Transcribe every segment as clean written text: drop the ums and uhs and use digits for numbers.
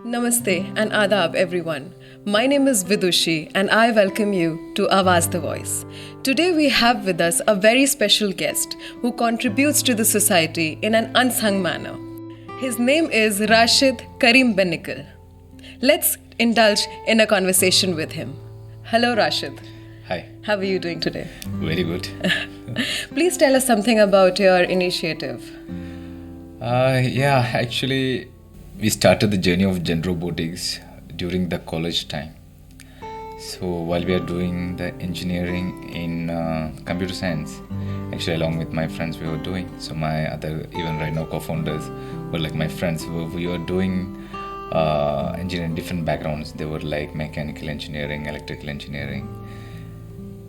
Namaste and Adab, everyone. My name is Vidushi and I welcome you to Awaz the Voice. Today we have with us a very special guest who contributes to the society in an unsung manner. His name is Rashid Karim Benikal. Let's indulge in a conversation with him. Hello, Rashid. Hi, How are you doing today? very good. Please tell us something about your initiative. Actually, we started the journey of Genrobotics during the college time. So while we are doing the engineering in computer science, actually along with my friends we were doing. So my other, even right now, co-founders were like my friends. We were doing engineering different backgrounds. They were like mechanical engineering, electrical engineering.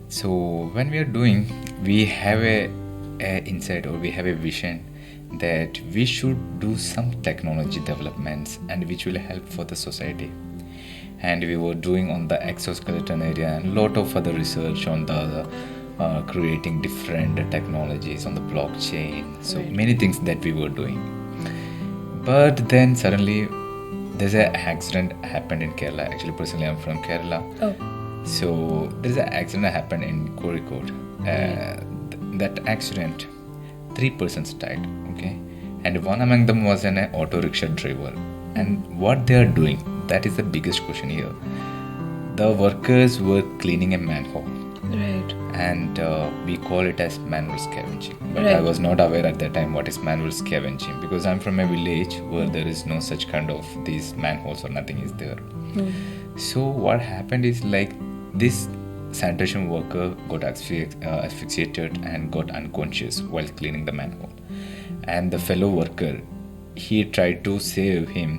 So when we are doing, we have a insight or we have a vision that we should do some technology developments and which will help for the society. And we were doing on the exoskeleton area and lot of other research on the creating different technologies on the blockchain. So Right. many things that we were doing. But then suddenly there's an accident happened in Kerala. Actually, personally, I'm from Kerala. Oh, So there's an accident that happened in Kozhikode. That accident, 3 persons died. Okay, and one among them was an auto rickshaw driver. And what they are doing, that is the biggest question here. The workers were cleaning a manhole, right. and we call it as manual scavenging. But I Right. was not aware at that time what is manual scavenging because I'm from a village where there is no such kind of these manholes or nothing is there. So what happened is like this sanitation worker got asphyxiated and got unconscious while cleaning the manhole, and the fellow worker, he tried to save him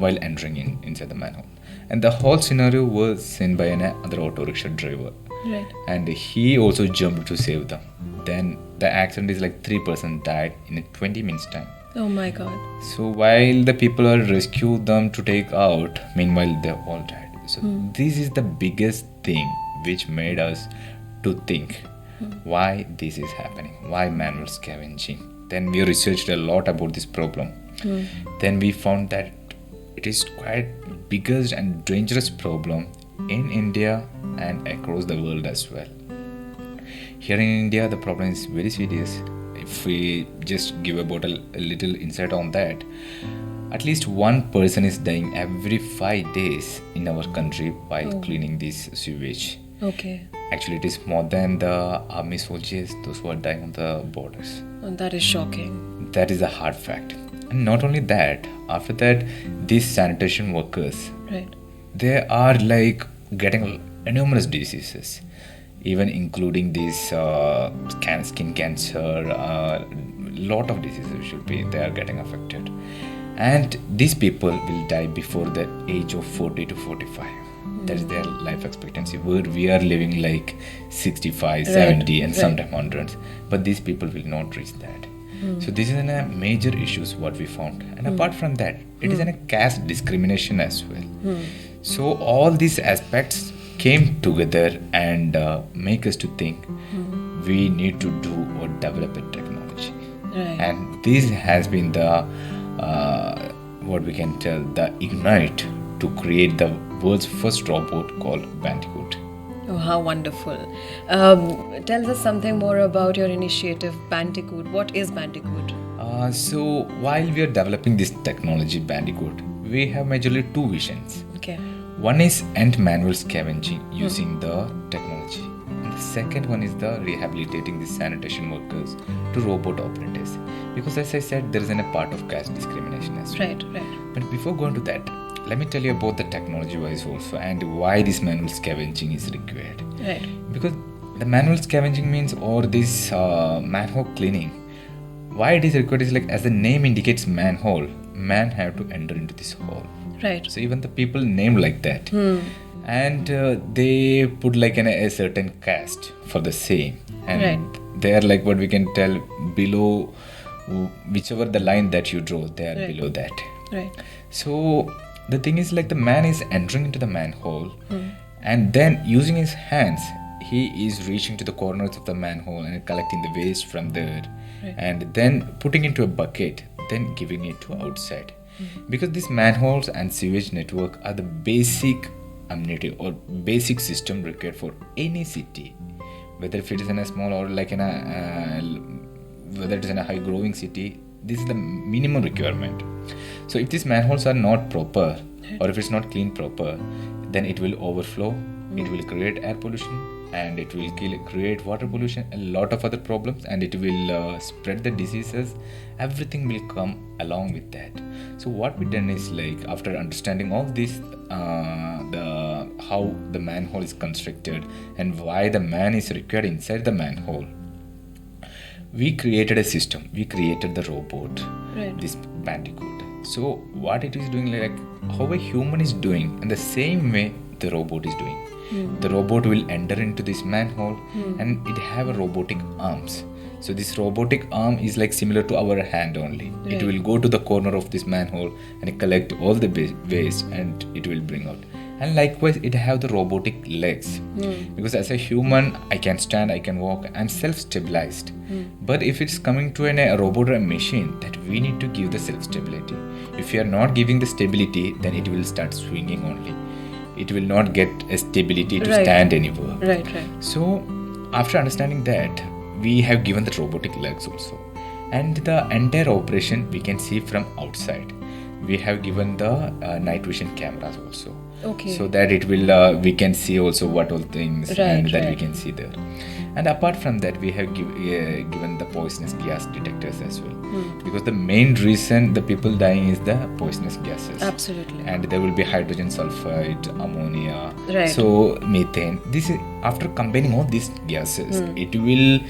while entering inside the manhole, and the whole scenario was seen by another auto rickshaw driver, Right. and he also jumped to save them. Then the accident is like 3% died in a 20 minutes time. Oh my god. So while the people are rescued them to take out, meanwhile they all died. So this is the biggest thing which made us to think why this is happening, why manual scavenging. Then we researched a lot about this problem. Then we found that it is quite biggest and dangerous problem in India and across the world as well. Here in India, the problem is very serious. If we just give about a little insight on that, at least one person is dying every 5 days in our country while cleaning this sewage. Okay. Actually, it is more than the army soldiers, those who are dying on the borders. Oh, that is shocking. That is a hard fact. And not only that, after that, these sanitation workers, Right. they are like getting enormous diseases, even including this skin cancer, lot of diseases should be they are getting affected, and these people will die before the age of 40 to 45. That is their life expectancy, where we are living like 65, 70 and right. sometimes hundreds, but these people will not reach that. So this is a major issues what we found, and apart from that, it is a caste discrimination as well. So all these aspects came together and make us to think we need to do or develop a technology. Right. And this has been the what we can tell the ignite to create the world's first robot called Bandicoot. Oh, how wonderful. Tell us something more about your initiative, Bandicoot. What is Bandicoot? So while we are developing this technology Bandicoot, we have majorly two visions. Okay. One is end manual scavenging using the technology, and the second one is the rehabilitating the sanitation workers to robot operators. Because as I said, there is a part of caste discrimination as well. Right, right. But before going to that, let me tell you about the technology wise also and why this manual scavenging is required. Right. Because the manual scavenging means or this manhole cleaning. Why it is required is like as the name indicates manhole, man have to enter into this hole. Right. So even the people named like that, and they put like a certain caste for the same, and Right. they are like what we can tell below whichever the line that you draw, they are Right. below that. Right. So the thing is like the man is entering into the manhole, and then using his hands, he is reaching to the corners of the manhole and collecting the waste from there, Right. and then putting into a bucket, then giving it to outside. Because these manholes and sewage network are the basic amenity or basic system required for any city, whether if it is in a small or like in a whether it is in a high growing city. This is the minimum requirement. So if these manholes are not proper, or if it's not cleaned proper, then it will overflow, it will create air pollution, and it will create water pollution, a lot of other problems, and it will spread the diseases. Everything will come along with that. So what we done is, like, after understanding all this, the how the manhole is constructed and why the man is required inside the manhole, we created a system. We created the robot, this Bandicoot. So what it is doing, like how a human is doing, in the same way the robot is doing. The robot will enter into this manhole, and it have a robotic arms. So this robotic arm is like similar to our hand only. It will go to the corner of this manhole and collect all the waste, and it will bring out. And likewise, it have the robotic legs, because as a human, I can stand, I can walk, I'm self-stabilized. But if it's coming to a robot or a machine, that we need to give the self-stability. If you are not giving the stability, then it will start swinging only. It will not get a stability to stand anywhere. Right. So after understanding that, we have given the robotic legs also, and the entire operation we can see from outside. We have given the night vision cameras also. Okay. So that it will we can see also what all things and that we can see there. And apart from that, we have given the poisonous gas detectors as well, because the main reason the people dying is the poisonous gases. Absolutely. And there will be hydrogen sulfide, ammonia, so methane. This is, after combining all these gases, it will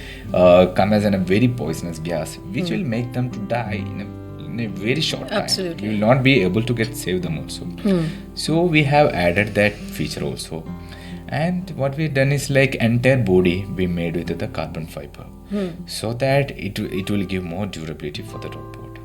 come as a very poisonous gas, which will make them to die in a very short time. Absolutely. You will not be able to save them also. So we have added that feature also. And what we've done is, like, entire body we made with the carbon fiber, so that it will give more durability for the robot.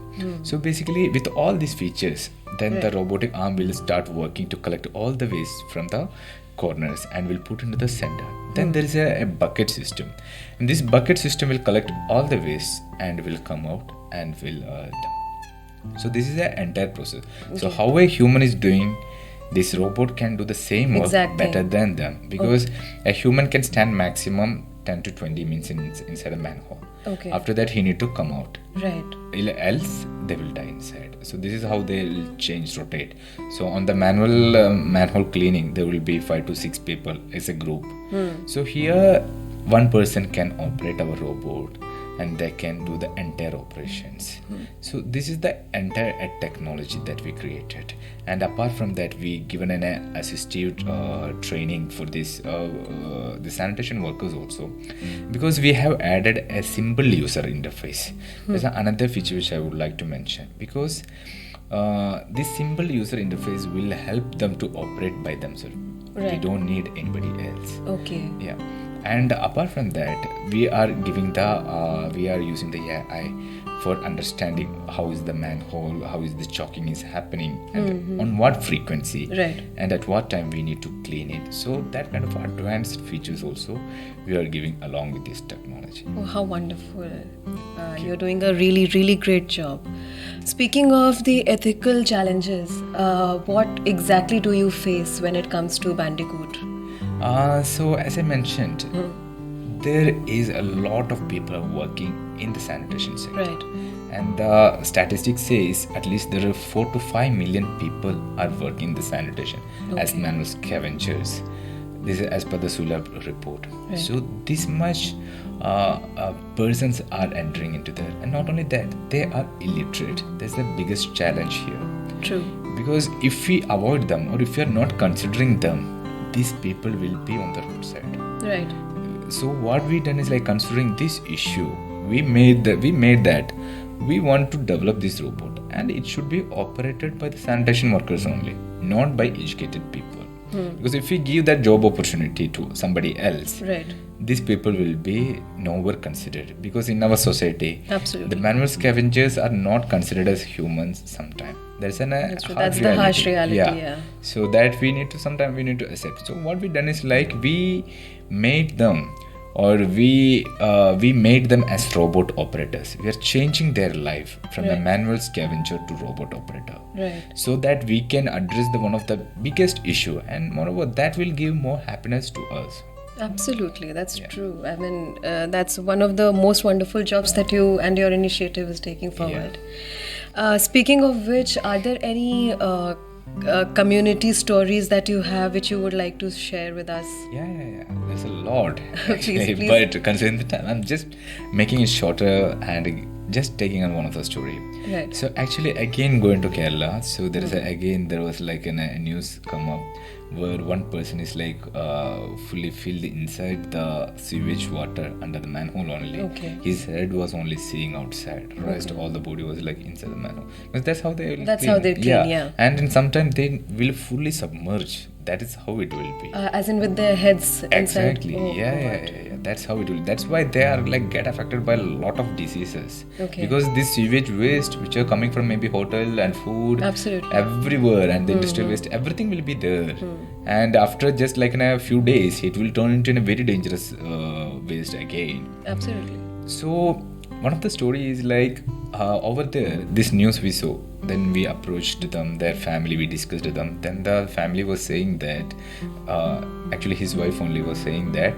So basically, with all these features, then the robotic arm will start working to collect all the waste from the corners and will put into the center. Then there is a bucket system, and this bucket system will collect all the waste and will come out and will dump. So this is the entire process. So how a human is doing, this robot can do the same work better than them, because a human can stand maximum 10 to 20 minutes inside a manhole. After that, he need to come out. Else they will die inside. So this is how they will rotate. So on the manual manhole cleaning, there will be 5 to 6 people as a group. So here one person can operate our robot, and they can do the entire operations. So this is the entire technology that we created. And apart from that, we given an assistive training for this the sanitation workers also, because we have added a simple user interface. There's another feature which I would like to mention, because this simple user interface will help them to operate by themselves. They don't need anybody else. Yeah. And apart from that, we are using the AI for understanding how is the manhole, how is the choking is happening, and on what frequency, and at what time we need to clean it. So that kind of advanced features also we are giving along with this technology. Oh, how wonderful. You're doing a really, really great job. Speaking of the ethical challenges, what exactly do you face when it comes to Bandicoot? So as I mentioned, there is a lot of people working in the sanitation sector. And the statistics says at least there are 4 to 5 million people are working in the sanitation as manual scavengers. This is as per the SULAB report. So this much persons are entering into that. And not only that, they are illiterate. That's the biggest challenge here. True. Because if we avoid them, or if we are not considering them, these people will be on the roadside. So what we done is, like, considering this issue, we made that we want to develop this robot, and it should be operated by the sanitation workers only, not by educated people. Because if we give that job opportunity to somebody else, these people will be nowhere considered, because in our society, the manual scavengers are not considered as humans sometimes. That's the harsh reality. So that we need to accept. So what we done is, like, we made them or we made them as robot operators. We are changing their life from a Right. manual scavenger to robot operator, Right. so that we can address the one of the biggest issue, and moreover that will give more happiness to us. Absolutely, that's Yeah. true. I mean, that's one of the most wonderful jobs that you and your initiative is taking forward. Speaking of which, are there any community stories that you have which you would like to share with us? Yeah. There's a lot Please, actually, please. but considering the time, I'm just making it shorter and just taking on one of the story. Right. So actually, again going to Kerala. So there is there was like a news come up where one person is like fully filled inside the sewage water under the manhole only. Okay. His head was only seeing outside. Rest all the body was like inside the manhole. Because that's how they will That's clean. how they clean, yeah. And in some time they will fully submerge. That is how it will be. As in with their heads inside. Exactly. Oh, Yeah. That's how it will. That's why they are like get affected by a lot of diseases. Okay. Because this sewage waste, which are coming from maybe hotel and food, Absolutely. everywhere, and the industrial waste, everything will be there. And after just like in a few days, it will turn into a very dangerous waste again. Absolutely. So one of the story is like over there, this news we saw. Then we approached them, their family, we discussed with them. Then the family was saying that, actually his wife only was saying that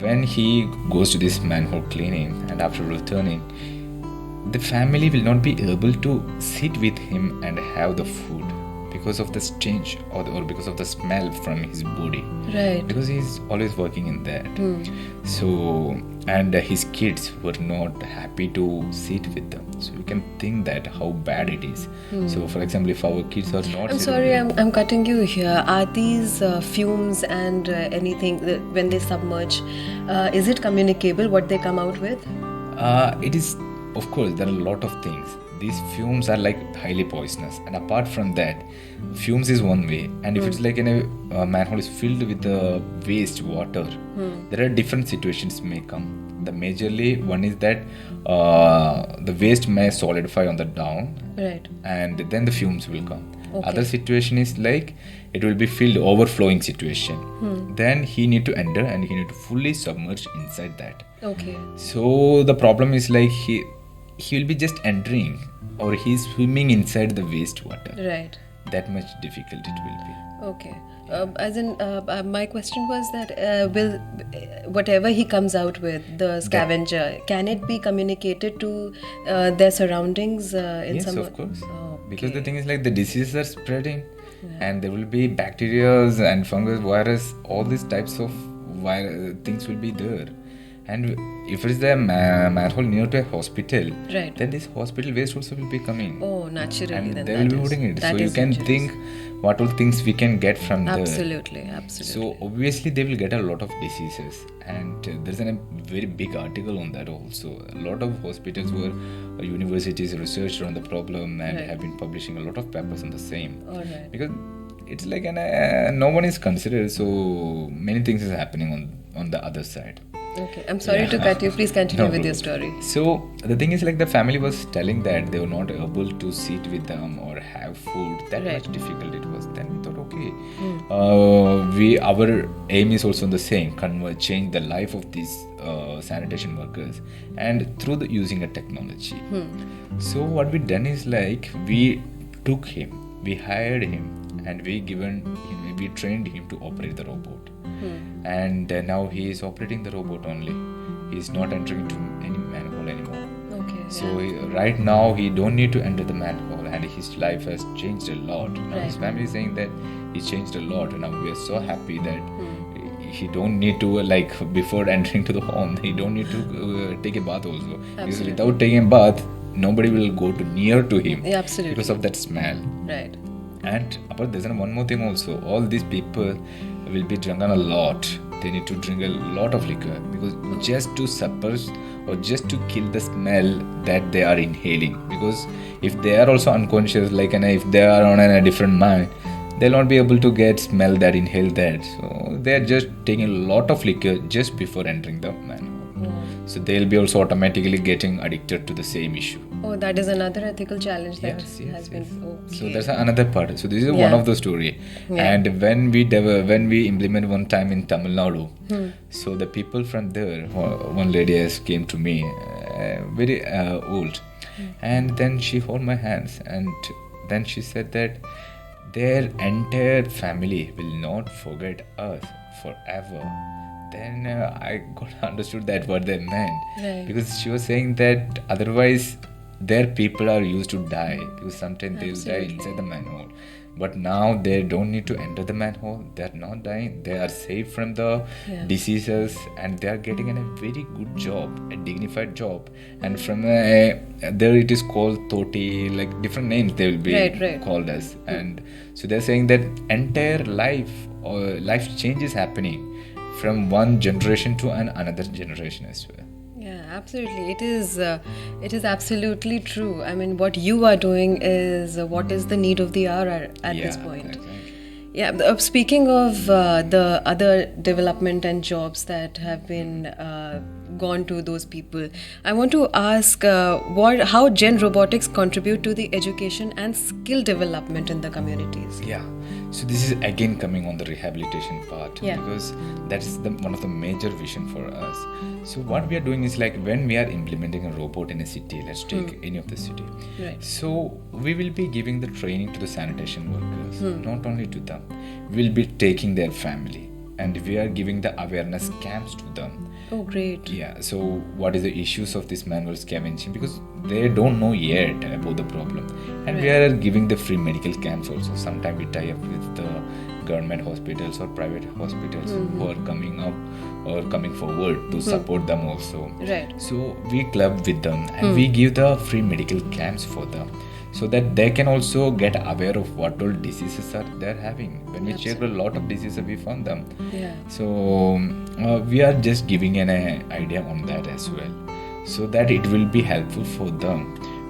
when he goes to this manhole cleaning and after returning, the family will not be able to sit with him and have the food because of the stench or because of the smell from his body. Right. Because he's always working in that. So, and his kids were not happy to sit with them. So you can think that how bad it is. So, for example, if our kids are not. I'm sorry, I'm cutting you here. Are these fumes and anything when they submerge, is it communicable what they come out with? It is, of course, there are a lot of things. These fumes are like highly poisonous, and apart from that, fumes is one way. And if it's like in a manhole is filled with the waste water, there are different situations may come. The majorly one is that the waste may solidify on the down, Right. and then the fumes will come. Okay. Other situation is like it will be filled overflowing situation. Then he need to enter and he need to fully submerge inside that. Okay. So the problem is like he will be just entering or he's swimming inside the wastewater. Right. That much difficult it will be. Okay. As in, my question was that will whatever he comes out with, the scavenger, can it be communicated to their surroundings in Yes, some? of course. Oh, Because the okay. thing is like the diseases are spreading, and there will be bacteria and fungus, virus, all these types of things will be there. And if it is the manhole near to a hospital, Right. then this hospital waste also will be coming. Oh, naturally. And then they that will be is- putting it. that So you is can dangerous. think what all things we can get from there. Absolutely, absolutely. So obviously they will get a lot of diseases, and there's a very big article on that also. A lot of hospitals where universities researched on the problem and Right. have been publishing a lot of papers on the same. All right. Because it's like no one is considered, so many things is happening on the other side. Okay. I'm sorry to cut you. Please continue No with your problem. story. So the thing is like the family was telling that they were not able to sit with them or have food. That Right. much difficult it was. Then we thought, okay, our aim is also the same: change the life of these sanitation workers, and through the using a technology. So what we done is like we took him, we hired him, and we trained him to operate the robot. And now he is operating the robot only. He is not entering into any manhole anymore. Okay. So right now he don't need to enter the manhole, and his life has changed a lot. Now his Right. family is saying that he changed a lot, and now we are so happy that he don't need to like before entering to the home. He don't need to take a bath also. Because Absolutely. without taking a bath, nobody will go to near to him. Yeah, absolutely. Because of that smell. Right. And apart, there's one more thing also. All these people will be drunken a lot. They need to drink a lot of liquor because just to suppress or just to kill the smell that they are inhaling. Because if they are also unconscious, like and if they are on a different mind, they'll not be able to get smell that, inhale that. So they are just taking a lot of liquor just before entering the manhole. So they'll be also automatically getting addicted to the same issue. Oh, that is another ethical challenge that Yes. has been. Okay. So that's another part. So this is one Yeah. of the story. Yeah. And when we implement one time in Tamil Nadu, so the people from there, one lady has came to me, very old, and then she hold my hands, and then she said that their entire family will not forget us forever. Then I got understood that what they meant, Right. because she was saying that otherwise their people are used to die, because sometimes they will die Absolutely. inside the manhole, but now they don't need to enter the manhole. They are not dying, they are safe from the Yeah. diseases, and they are getting a very good job, a dignified job. And from there it is called toti, like different names they will be Right. called as. And so they're saying that entire life or life change is happening from one generation to another generation as well. Yeah, absolutely. It is absolutely true. I mean, what you are doing is what is the need of the hour at this point. Exactly. Yeah. Speaking of the other development and jobs that have been gone to those people, I want to ask how Genrobotics contribute to the education and skill development in the communities. Yeah. So this is again coming on the rehabilitation part, Yeah. because that is one of the major vision for us. So what we are doing is like when we are implementing a robot in a city, let's take any of the city. Right. So we will be giving the training to the sanitation workers, not only to them. We will be taking their family, and we are giving the awareness camps to them. Oh, great. Yeah, so what is the issues of this manual scavenging, because they don't know yet about the problem, and we are giving the free medical camps also. Sometimes we tie up with the government hospitals or private hospitals who are coming up or coming forward to support them also. Right. So we club with them, and we give the free medical camps for them, so that they can also get aware of what all diseases are they're having. When we check a lot of diseases, we found them. Yeah. So we are just giving an idea on that as well, so that it will be helpful for them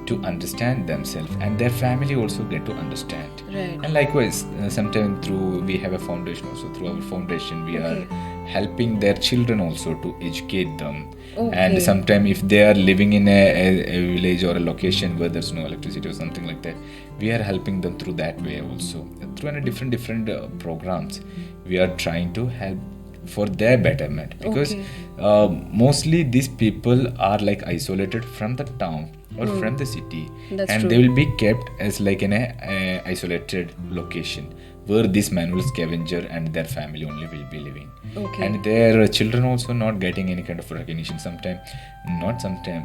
to understand themselves, and their family also get to understand. Right. And likewise, sometimes we have a foundation also. Through our foundation, we are helping their children also to educate them. Okay. And sometimes if they are living in a village or a location where there's no electricity or something like that, we are helping them through that way also. Through different programs, we are trying to help for their betterment, because mostly these people are like isolated from the town or from the city. That's and true. they will be kept as like in a isolated location where this manual scavenger and their family only will be living. Okay. And their children also not getting any kind of recognition.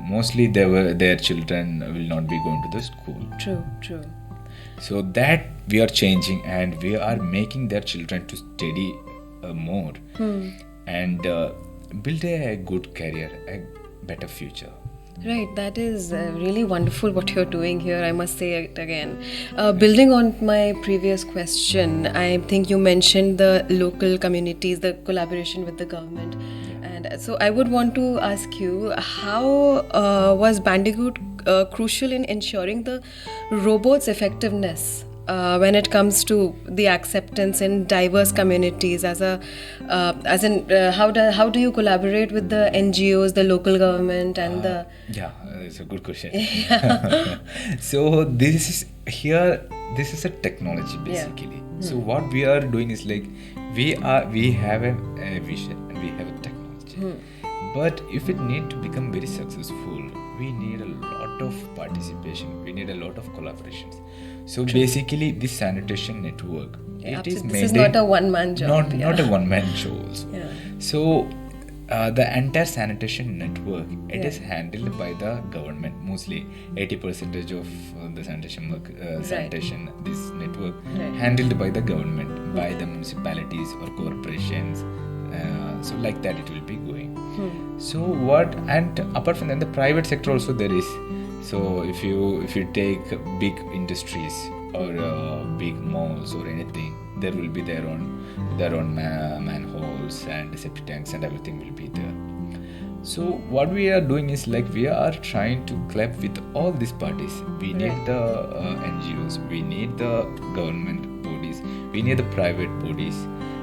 Mostly their children will not be going to the school. True. So that we are changing, and we are making their children to study more and build a good career, a better future. Right, that is really wonderful what you're doing here. I must say it again. Building on my previous question, I think you mentioned the local communities, the collaboration with the government. And so I would want to ask you, how was Bandicoot crucial in ensuring the robot's effectiveness when it comes to the acceptance in diverse communities? How do you collaborate with the NGOs, the local government, and the It's a good question. So this is a technology basically. So what we are doing is like we have a vision and we have a technology. But if it need to become very successful, we need a lot of participation. We need a lot of collaborations. So basically, this sanitation network, it is this is not a one-man job. Not a one-man show also. Yeah. So the entire sanitation network, it is handled by the government. Mostly 80% of the sanitation work, sanitation, this network, handled by the government, by the municipalities or corporations. So like that it will be going. So and apart from that, the private sector also there is. So if you take big industries or big malls or anything, there will be their own manholes and septic tanks and everything will be there. So what we are doing is like we are trying to collab with all these parties. We need the NGOs, we need the government bodies, we need the private bodies,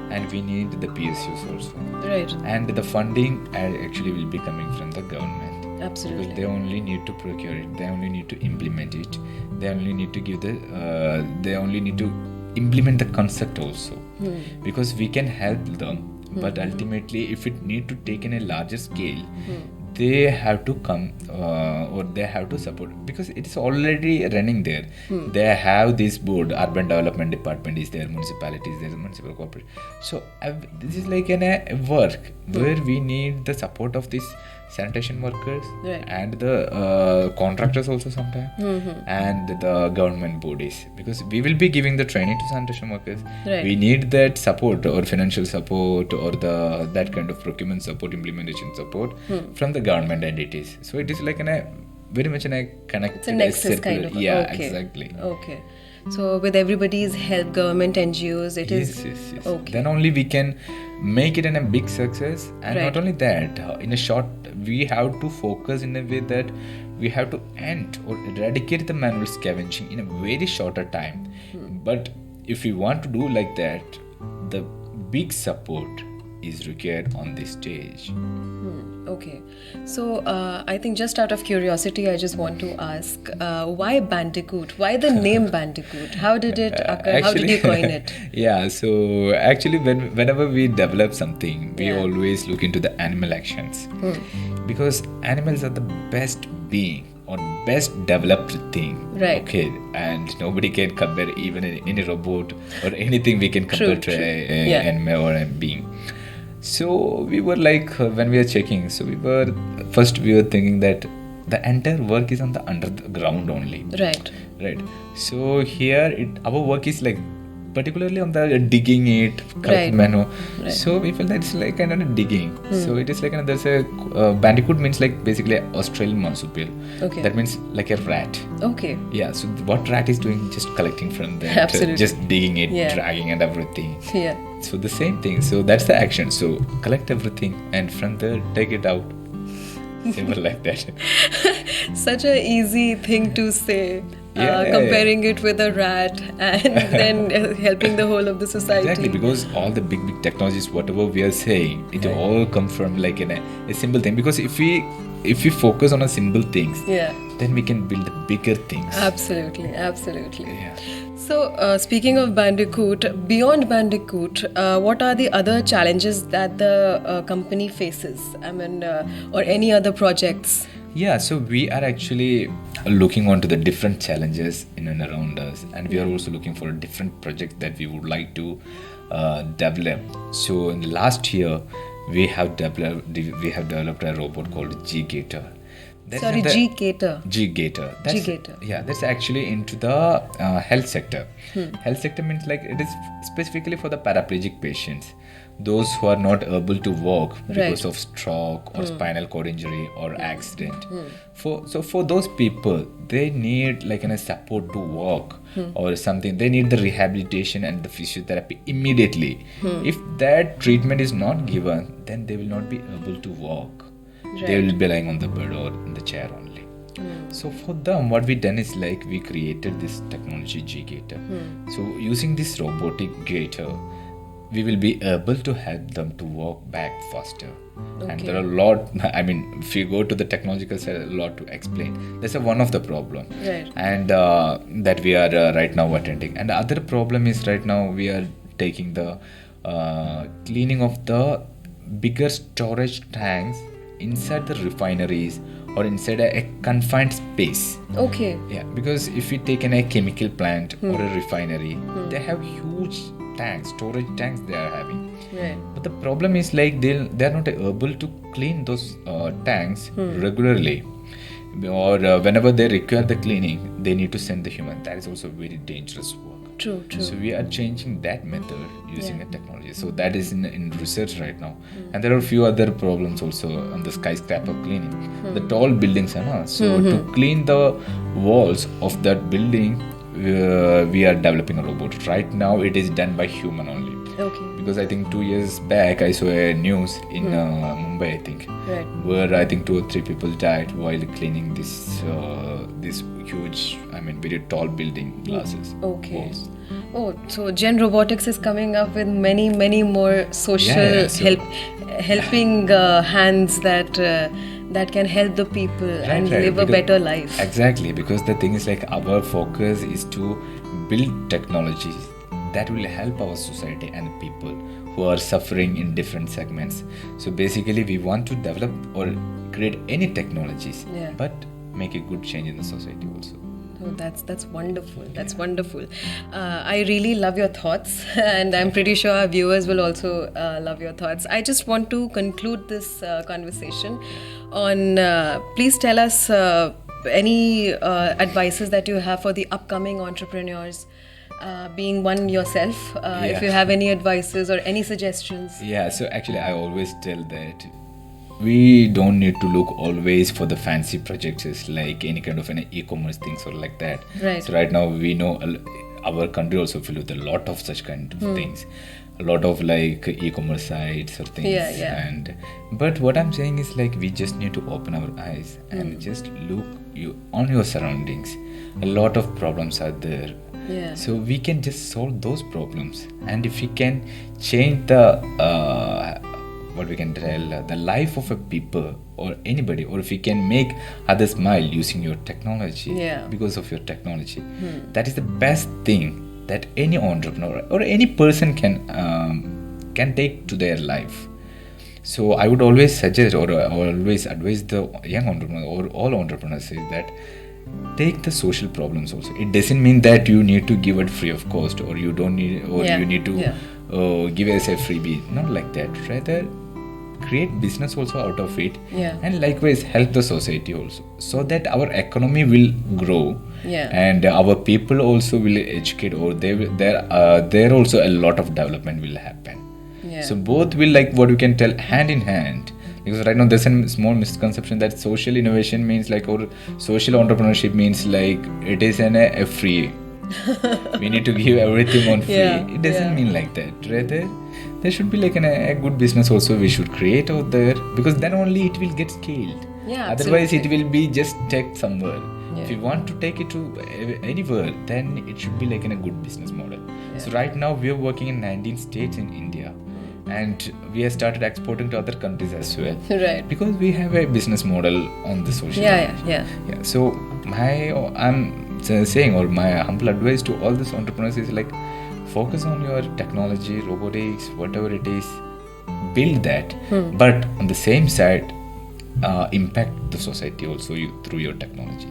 and we need the PSUs also. Right. And the funding actually will be coming from the government. Absolutely. Because they only need to procure it, they only need to implement it, they only need to give they only need to implement the concept also. Because we can help them, but ultimately if it need to take in a larger scale, they have to come or they have to support, because it is already running there. They have this board, urban development department is there, municipalities there, municipal corporation. So this is like a work where we need the support of these sanitation workers, Right. and the contractors also sometimes, and the government bodies, because we will be giving the training to sanitation workers. Right. We need that support, or financial support, or that kind of procurement support, implementation support from the government entities. So it is like very much connected. It's a nexus circular. kind of. Yeah, Okay. exactly. Okay. So with everybody's help, government, NGOs, it is. Yes. Okay. Then only we can make it in a big success. And Right. not only that, in a short, we have to focus in a way that we have to end or eradicate the manual scavenging in a very shorter time. But if we want to do like that, the big support is required on this stage. Okay. So I think just out of curiosity, I just want to ask, why Bandicoot? Why the name Bandicoot? How did it occur? How did you coin it? Yeah, so actually whenever we develop something, we Yeah. always look into the animal actions, because animals are the best being or best developed thing. Right. Okay, and nobody can compare even any robot or anything we can compare to True. a Yeah. animal or a being. So we were like, when we were checking, so we were thinking that the entire work is on the underground only. Right. So here our work is like particularly on the digging it, Right. manhole. Right. So we felt that it's like kind of digging. So it is like there's a bandicoot means like basically Australian marsupial. Okay. That means like a rat. Okay. Yeah. So what rat is doing? Just collecting from that, Absolutely. just digging it, Yeah. dragging and everything. Yeah. So the same thing. So that's the action. So collect everything and from there take it out. Simple like that. Such a easy thing to say. Yeah. Comparing it with a rat and then helping the whole of the society. Exactly, because all the big technologies, whatever we are saying, it all come from like a simple thing. Because if we focus on a simple things, Yeah. then we can build bigger things. Absolutely. Yeah. So, speaking of Bandicoot, beyond Bandicoot, what are the other challenges that the company faces? I mean, or any other projects? Yeah, so we are actually looking onto the different challenges in and around us, and we are also looking for different projects that we would like to develop. So in the last year, we have developed a robot called G-Gator. Sorry, G-Gator. G-Gator. G-Gator. Yeah, that's actually into the health sector. Health sector means like it is specifically for the paraplegic patients, those who are not able to walk because of stroke or spinal cord injury or accident. For those people, they need like a support to walk or something. They need the rehabilitation and the physiotherapy immediately. If that treatment is not given, then they will not be able to walk. They will be lying on the bed or in the chair only. So for them, what we done is like we created this technology G-Gator. So using this robotic gator, we will be able to help them to walk back faster. And there are a lot, I mean, if you go to the technological side, a lot to explain. That's one of the problem. Right. And that we are right now attending. And the other problem is right now we are taking the cleaning of the bigger storage tanks inside the refineries or inside a confined space. Okay. Yeah, because if we take a chemical plant or a refinery, they have huge tanks, storage tanks they are having. Right. But the problem is like they are not able to clean those tanks regularly, or whenever they require the cleaning, they need to send the human. That is also very dangerous work. True. So we are changing that method using a technology. So that is in research right now. And there are a few other problems also on the skyscraper cleaning. The tall buildings, so to clean the walls of that building, we are developing a robot. Right now it is done by human only. Okay. Because I think 2 years back I saw a news in Mumbai, I think, Right. where I think 2 or 3 people died while cleaning this huge, I mean, very tall building glasses. Okay. Walls. Oh, so Genrobotics is coming up with many more social Yeah, so- helping hands that that can help the people and Right, live a because- better life. Exactly, because the thing is like our focus is to build technologies that will help our society and people who are suffering in different segments. So basically, we want to develop or create any technologies, Yeah. but make a good change in the society also. Oh, that's wonderful. That's wonderful. I really love your thoughts, and I'm pretty sure our viewers will also love your thoughts. I just want to conclude this conversation on. Please tell us any advices that you have for the upcoming entrepreneurs. Being one yourself, if you have any advices or any suggestions. Yeah, so actually, I always tell that we don't need to look always for the fancy projects like any kind of an e-commerce things or like that. Right. So right now we know our country also filled with a lot of such kind of things, a lot of like e-commerce sites or things. Yeah. And but what I'm saying is like we just need to open our eyes and just look on your surroundings. A lot of problems are there. Yeah. So we can just solve those problems, and if we can change the what we can tell the life of a people or anybody, or if we can make others smile using your technology, because of your technology, that is the best thing that any entrepreneur or any person can take to their life. So I would always suggest or always advise the young entrepreneur or all entrepreneurs is that take the social problems also. It doesn't mean that you need to give it free of cost, or you don't need, or you need to give it as a freebie. Not like that. Rather, create business also out of it, and likewise help the society also, so that our economy will grow, and our people also will educate, or there also a lot of development will happen. So both will, like what we can tell, hand in hand. Because right now there's a small misconception that social innovation means like, or social entrepreneurship means like it is a free. We need to give everything on free. It doesn't mean like that. Rather, there should be like a good business also we should create out there, because then only it will get scaled. Otherwise it will be just take somewhere. If you want to take it to anywhere, then it should be like in a good business model. So right now we are working in 19 states in India. And we have started exporting to other countries as well. Right. Because we have a business model on the social media. So I'm saying, or my humble advice to all these entrepreneurs is like, focus on your technology, robotics, whatever it is, build that. But on the same side, impact the society also through your technology.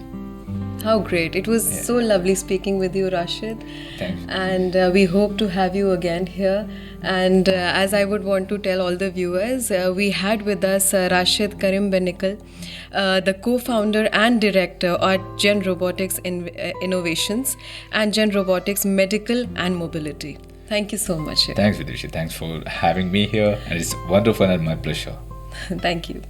How great. It was so lovely speaking with you, Rashid. Thanks. And we hope to have you again here. And as I would want to tell all the viewers, we had with us Rashid Karim Benikal, the co-founder and director at Genrobotics Innovations and Genrobotics Medical and Mobility. Thank you so much. Thanks, Vidushi. Thanks for having me here. And it's wonderful and my pleasure. Thank you.